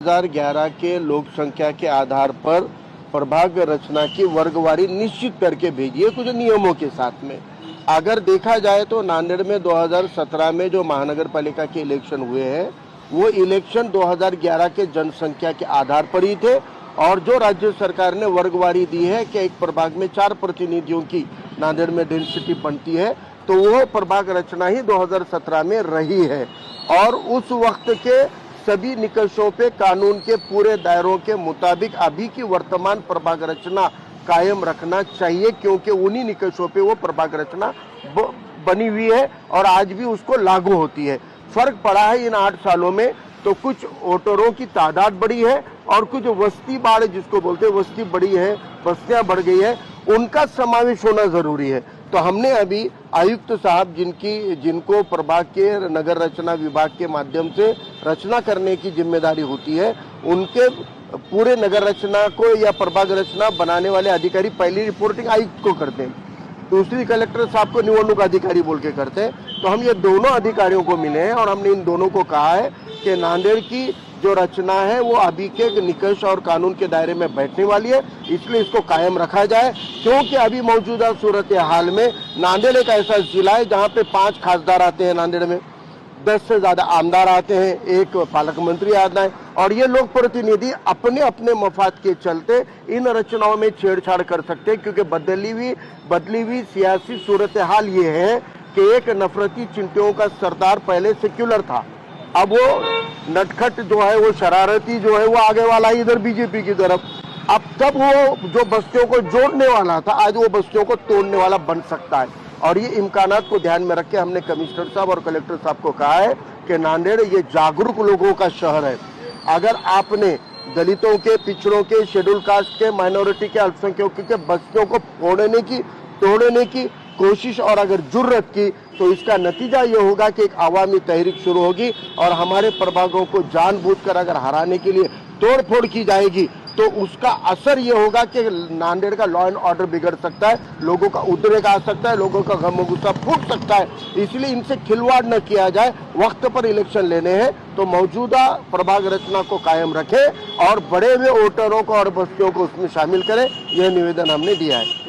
2011 के लोक संख्या के आधार पर प्रभाग रचना की वर्गवारी निश्चित करके भेजी है कुछ नियमों के साथ में। अगर देखा जाए तो नांदेड़ में 2017 में जो महानगर पालिका के इलेक्शन हुए हैं वो इलेक्शन 2011 के जनसंख्या के आधार पर ही थे और जो राज्य सरकार ने वर्गवारी दी है कि एक प्रभाग में 4 प्रतिनिधियों की नांदेड़ में डेंसिटी बनती है तो वो प्रभाग रचना ही 2017 में रही है और उस वक्त के सभी निकषों पे कानून के पूरे दायरों के मुताबिक अभी की वर्तमान प्रभाग रचना कायम रखना चाहिए क्योंकि उन्हीं निकषों पे वो प्रभाग रचना बनी हुई है और आज भी उसको लागू होती है। फर्क पड़ा है इन 8 सालों में तो कुछ वोटरों की तादाद बढ़ी है और कुछ वस्ती बाढ़ जिसको बोलते हैं वस्ती बढ़ी है, बस्तियां बढ़ गई है, उनका समावेश होना जरूरी है। तो हमने अभी आयुक्त साहब जिनको प्रभाग के नगर रचना विभाग के माध्यम से रचना करने की जिम्मेदारी होती है, उनके पूरे नगर रचना को या प्रभाग रचना बनाने वाले अधिकारी पहली रिपोर्टिंग आयुक्त को करते हैं, दूसरी कलेक्टर साहब को निवडणूक अधिकारी बोल के करते हैं। तो हम ये दोनों अधिकारियों को मिले हैं और हमने इन दोनों को कहा है कि नांदेड़ की जो रचना है वो अभी के निकष और कानून के दायरे में बैठने वाली है, इसलिए इसको कायम रखा जाए क्योंकि अभी मौजूदा सूरत हाल में नांदेड़ एक ऐसा जिला है जहाँ पे 5 खासदार आते हैं, नांदेड़ में 10 से ज्यादा आमदार आते हैं, एक पालक मंत्री आता है और ये लोक प्रतिनिधि अपने अपने मफाद के चलते इन रचनाओं में छेड़छाड़ कर सकते हैं क्योंकि बदली हुई सियासी सूरत हाल ये है कि एक नफरती चिंटियों का सरदार पहले सेक्युलर था, अब वो नटखट जो है वो शरारती जो है वो आगे वाला इधर बीजेपी की तरफ, अब तब वो जो बस्तियों को जोड़ने वाला था आज वो बस्तियों को तोड़ने वाला बन सकता है और ये इम्कानात को ध्यान में रख के हमने कमिश्नर साहब और कलेक्टर साहब को कहा है कि नांदेड़ ये जागरूक लोगों का शहर है। अगर आपने दलितों के, पिछड़ों के, शेड्यूल कास्ट के, माइनॉरिटी के, अल्पसंख्यकों के बस्तियों को तोड़ने की कोशिश और अगर जुर्रत की तो इसका नतीजा ये होगा कि एक आवामी तहरीक शुरू होगी और हमारे प्रभागों को जानबूझकर अगर हराने के लिए तोड़फोड़ की जाएगी तो उसका असर ये होगा कि नांदेड़ का लॉ एंड ऑर्डर बिगड़ सकता है, लोगों का उद्रेक आ सकता है, लोगों का गम गुस्सा फूट सकता है। इसलिए इनसे खिलवाड़ न किया जाए, वक्त पर इलेक्शन लेने हैं तो मौजूदा प्रभाग रचना को कायम रखें और बड़े हुए वोटरों को और बस्तियों को उसमें शामिल करें, यह निवेदन हमने दिया है।